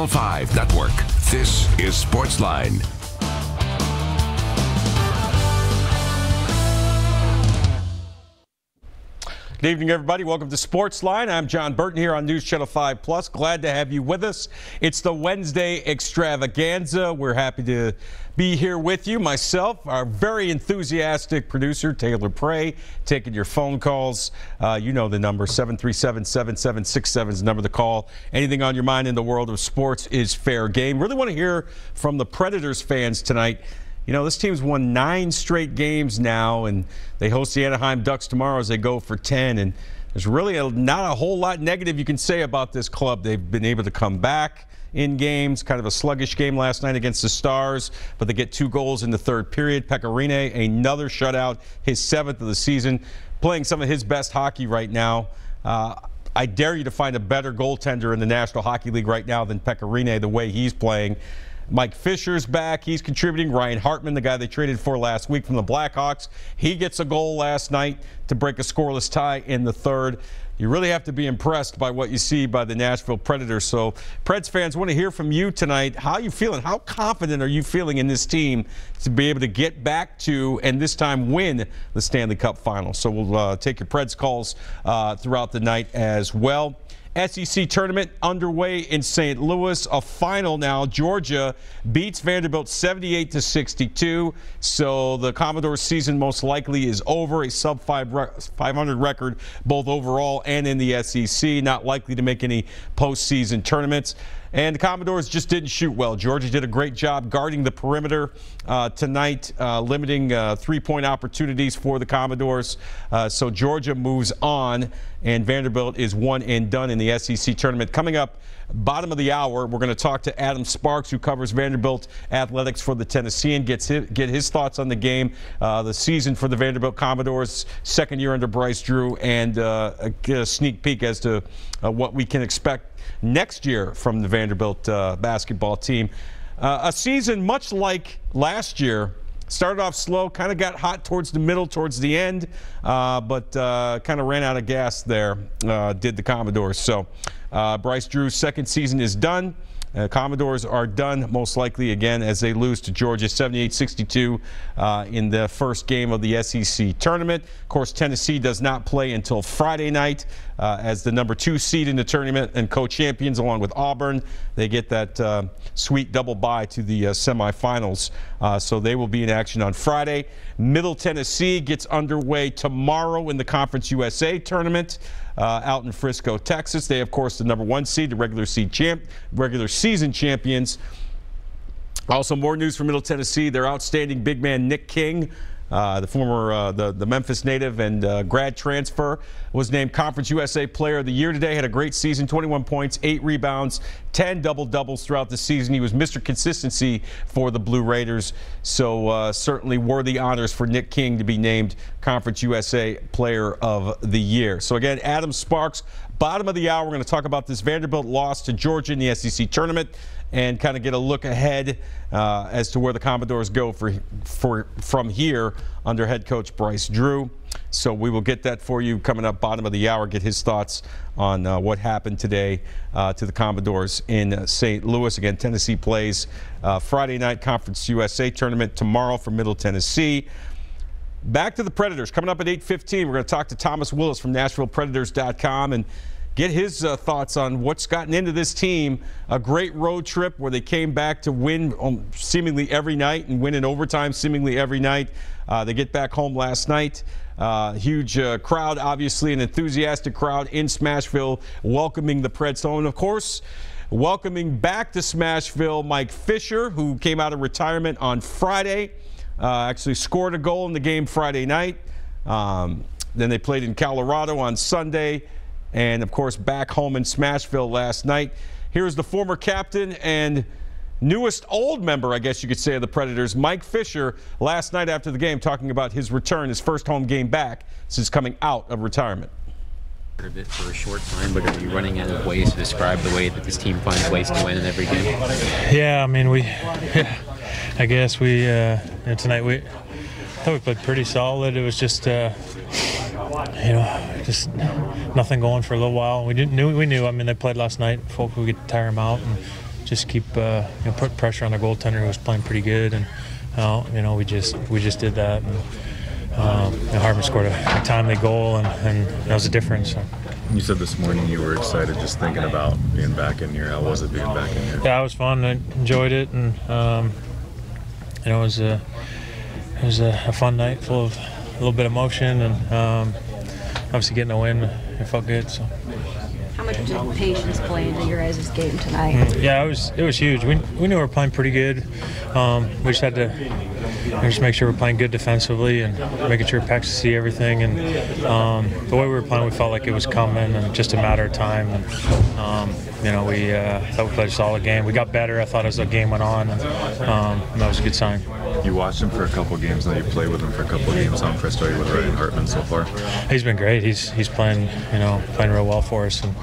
5 Network. This is Sportsline. Good evening, everybody. Welcome to Sportsline. I'm Jon Burton here on NewsChannel 5 Plus. Glad to have you with us. It's the Wednesday extravaganza. We're happy to be here with you. Myself, our very enthusiastic producer, Taylor Prey, taking your phone calls. You know the number, 737-7767 is the number to call. Anything on your mind in the world of sports is fair game. Really want to hear from the Predators fans tonight. You know, this team's won 9 straight games now, and they host the Anaheim Ducks tomorrow as they go for 10. And there's really not a whole lot negative you can say about this club. They've been able to come back in games, kind of a sluggish game last night against the Stars, but they get 2 goals in the third period. Pekka Rinne, another shutout, his 7th of the season, playing some of his best hockey right now. I dare you to find a better goaltender in the National Hockey League right now than Pekka Rinne, the way he's playing. Mike Fisher's back. He's contributing. Ryan Hartman, the guy they traded for last week from the Blackhawks, he gets a goal last night to break a scoreless tie in the third. You really have to be impressed by what you see by the Nashville Predators. So, Preds fans, want to hear from you tonight. How are you feeling? How confident are you feeling in this team to be able to get back to and this time win the Stanley Cup Final? So we'll take your Preds calls throughout the night as well. SEC tournament underway in St. Louis. A final now. Georgia beats Vanderbilt 78-62. So the Commodores season most likely is over. A sub-500 record both overall and in the SEC. Not likely to make any postseason tournaments. And the Commodores just didn't shoot well. Georgia did a great job guarding the perimeter tonight, limiting 3-point opportunities for the Commodores. So Georgia moves on, and Vanderbilt is one and done in the SEC tournament. Coming up, bottom of the hour, we're going to talk to Adam Sparks, who covers Vanderbilt athletics for the Tennessean, get his thoughts on the game, the season for the Vanderbilt Commodores, second year under Bryce Drew, and get a sneak peek as to what we can expect next year from the Vanderbilt basketball team. A season much like last year. Started off slow, kind of got hot towards the middle, towards the end, but kind of ran out of gas there, did the Commodores. So Bryce Drew's second season is done. Commodores are done most likely again as they lose to Georgia 78-62 in the first game of the SEC tournament. Of course, Tennessee does not play until Friday night as the number 2 seed in the tournament and co-champions along with Auburn. They get that sweet double bye to the semifinals, so they will be in action on Friday. Middle Tennessee gets underway tomorrow in the Conference USA tournament. Out in Frisco, Texas. They, of course, the number 1 seed, the regular season champions. Also, more news from Middle Tennessee. Their outstanding big man, Nick King, the former the Memphis native and grad transfer, was named Conference USA Player of the Year today. Had a great season, 21 points, 8 rebounds, 10 double-doubles throughout the season. He was Mr. Consistency for the Blue Raiders. So certainly worthy honors for Nick King to be named Conference USA Player of the Year. So again, Adam Sparks, bottom of the hour, we're going to talk about this Vanderbilt loss to Georgia in the SEC tournament and kind of get a look ahead as to where the Commodores go from here under head coach Bryce Drew. So we will get that for you coming up bottom of the hour, get his thoughts on what happened today to the Commodores in St. Louis. Again, Tennessee plays Friday night Conference USA tournament tomorrow for Middle Tennessee. Back to the Predators. Coming up at 8:15, we're going to talk to Thomas Willis from NashvillePredators.com and get his thoughts on what's gotten into this team. A great road trip where they came back to win seemingly every night and win in overtime seemingly every night. They get back home last night. Huge crowd, obviously an enthusiastic crowd in Smashville welcoming the Preds home. And, of course, welcoming back to Smashville Mike Fisher, who came out of retirement on Friday. Actually scored a goal in the game Friday night. Then they played in Colorado on Sunday. And, of course, back home in Smashville last night. Here's the former captain and newest old member, I guess you could say, of the Predators, Mike Fisher, last night after the game talking about his return, his first home game back since coming out of retirement. A bit for a short time, but are you running out of ways to describe the way that this team finds ways to win in every game? Yeah, I mean, I guess tonight I thought we played pretty solid. It was just just nothing going for a little while. We knew. I mean, they played last night. Hopefully we could tire them out and just keep put pressure on the goaltender who was playing pretty good, and we just did that. And, Hartman scored a timely goal, and that was the difference. So. You said this morning you were excited just thinking about being back in here. How was it being back in here? Yeah, it was fun. I enjoyed it, and it was a fun night full of a little bit of emotion, and obviously getting a win, it felt good. So. How much did patience play into your guys' game tonight? Yeah, it was huge. We knew we were playing pretty good. We just had to just make sure we're playing good defensively and making sure Pex see everything. And the way we were playing, we felt like it was coming and just a matter of time. And we thought we played a solid game. We got better, I thought, as the game went on, and that was a good sign. You watched him for a couple of games, and you played with him for a couple of games. How impressed are you with Ryan Hartman so far? He's been great. He's playing real well for us, and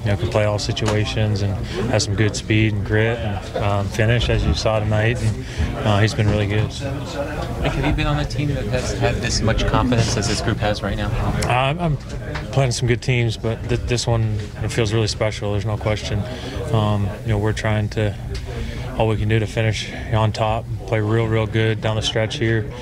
can play all situations and has some good speed and grit and finish, as you saw tonight. And he's been really good. Mike, have you been on a team that has had this much confidence as this group has right now? I'm playing some good teams, but this one, it feels really special. There's no question. We're trying to all we can do to finish on top, play real good down the stretch here.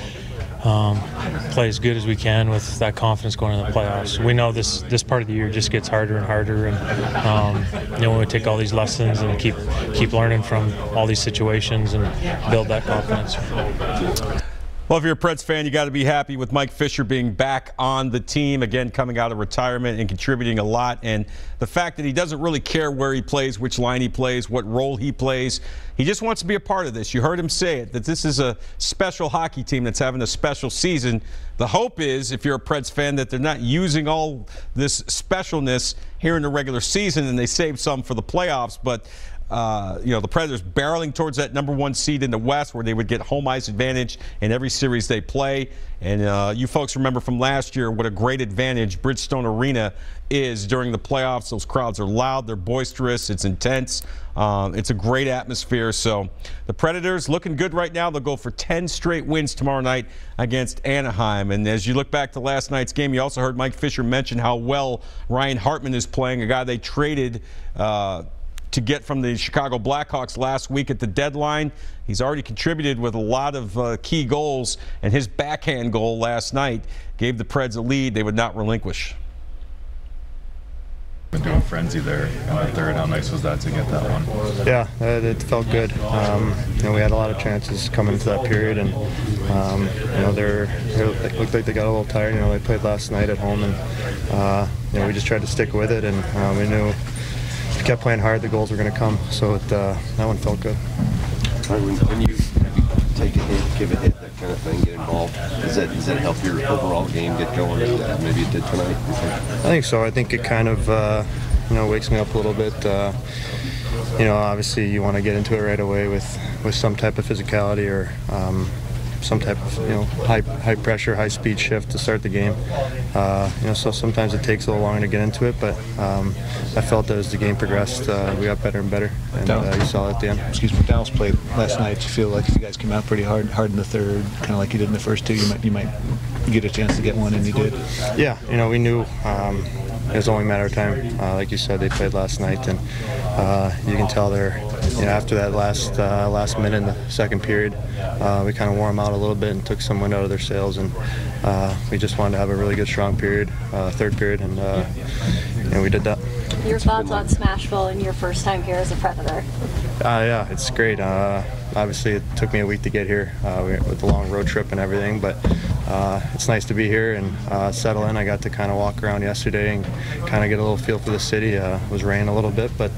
Play as good as we can with that confidence going into the playoffs. We know this part of the year just gets harder and harder, and when we take all these lessons and keep learning from all these situations and build that confidence. Well, if you're a Preds fan, you got to be happy with Mike Fisher being back on the team, again, coming out of retirement and contributing a lot. And the fact that he doesn't really care where he plays, which line he plays, what role he plays. He just wants to be a part of this. You heard him say it, that this is a special hockey team that's having a special season. The hope is, if you're a Preds fan, that they're not using all this specialness here in the regular season and they save some for the playoffs. But the Predators barreling towards that #1 seed in the West, where they would get home ice advantage in every series they play. And you folks remember from last year what a great advantage Bridgestone Arena is during the playoffs. Those crowds are loud, they're boisterous, it's intense. It's a great atmosphere. So the Predators looking good right now. They'll go for 10 straight wins tomorrow night against Anaheim. And as you look back to last night's game, you also heard Mike Fisher mention how well Ryan Hartman is playing, a guy they traded to get from the Chicago Blackhawks last week at the deadline. He's already contributed with a lot of key goals, and his backhand goal last night gave the Preds a lead they would not relinquish. Been doing frenzy there in the third. How nice was that to get that one? Yeah, it felt good. We had a lot of chances coming into that period, and they looked like they got a little tired. They played last night at home, and we just tried to stick with it, and we knew if we kept playing hard, the goals were going to come. So that one felt good. When you take a hit, give a hit, that kind of thing, get involved, does that help your overall game get going? Maybe it did tonight. I think so. I think it kind of wakes me up a little bit. Obviously you want to get into it right away with some type of physicality or some type of high pressure, high speed shift to start the game. So sometimes it takes a little longer to get into it, but I felt that as the game progressed, we got better and better, and you saw it at the end. Excuse me, Dallas played last night. You feel like you guys came out pretty hard in the third, kind of like you did in the first two. You might get a chance to get one, and you did. Yeah, we knew it was only a matter of time. Like you said, they played last night, and you can tell they're after that last minute in the second period, we kind of wore them out a little bit and took some wind out of their sails, and we just wanted to have a really good strong period, third period, and we did that. Your thoughts on Smashville and your first time here as a Predator? Yeah, it's great. Obviously, it took me a week to get here with the long road trip and everything, but it's nice to be here and settle in. I got to kind of walk around yesterday and kind of get a little feel for the city. It was raining a little bit, but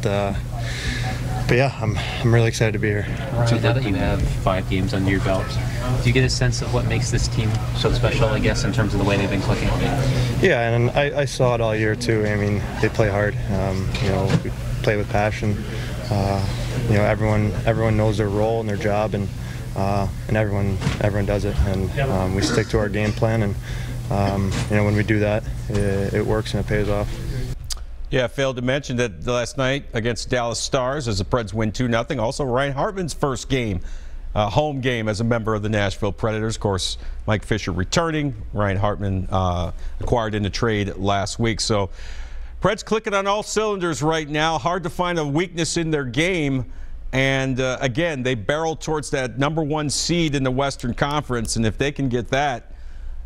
yeah, I'm really excited to be here. So now that you have 5 games under your belt, do you get a sense of what makes this team so special, I guess, in terms of the way they've been clicking? Yeah, and I saw it all year too. I mean, they play hard. We play with passion. Everyone knows their role and their job, and everyone does it. And we stick to our game plan, and when we do that, it works and it pays off. Yeah, failed to mention that last night against Dallas Stars, as the Preds win 2-0, also Ryan Hartman's first game, home game as a member of the Nashville Predators. Of course, Mike Fisher returning. Ryan Hartman acquired in the trade last week. So Preds clicking on all cylinders right now. Hard to find a weakness in their game. And, again, they barrel towards that #1 seed in the Western Conference. And if they can get that,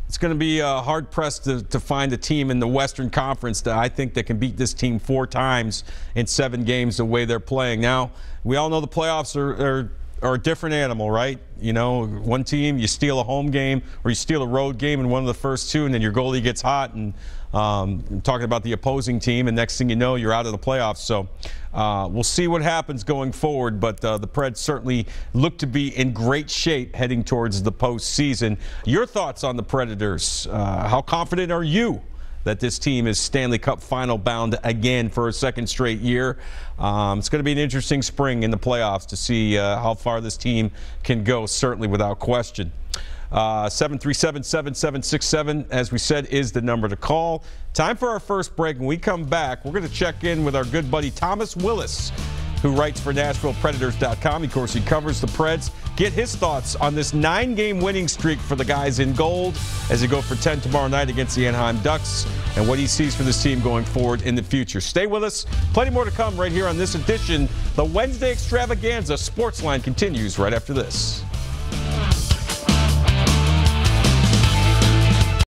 it's going to be hard-pressed to find a team in the Western Conference that I think that can beat this team 4 times in 7 games the way they're playing. Now, we all know the playoffs are a different animal, right? You know, one team, you steal a home game or you steal a road game in one of the first 2, and then your goalie gets hot. And I'm talking about the opposing team, and next thing you know, you're out of the playoffs. So we'll see what happens going forward, but the Preds certainly look to be in great shape heading towards the postseason. Your thoughts on the Predators? How confident are you that this team is Stanley Cup final bound again for a 2nd straight year? It's going to be an interesting spring in the playoffs to see how far this team can go, certainly without question. 737-7767, as we said, is the number to call. Time for our first break. When we come back, we're going to check in with our good buddy Thomas Willis, who writes for NashvillePredators.com. Of course, he covers the Preds. Get his thoughts on this 9-game winning streak for the guys in gold as they go for 10 tomorrow night against the Anaheim Ducks, and what he sees for this team going forward in the future. Stay with us. Plenty more to come right here on this edition. The Wednesday Extravaganza Sportsline continues right after this.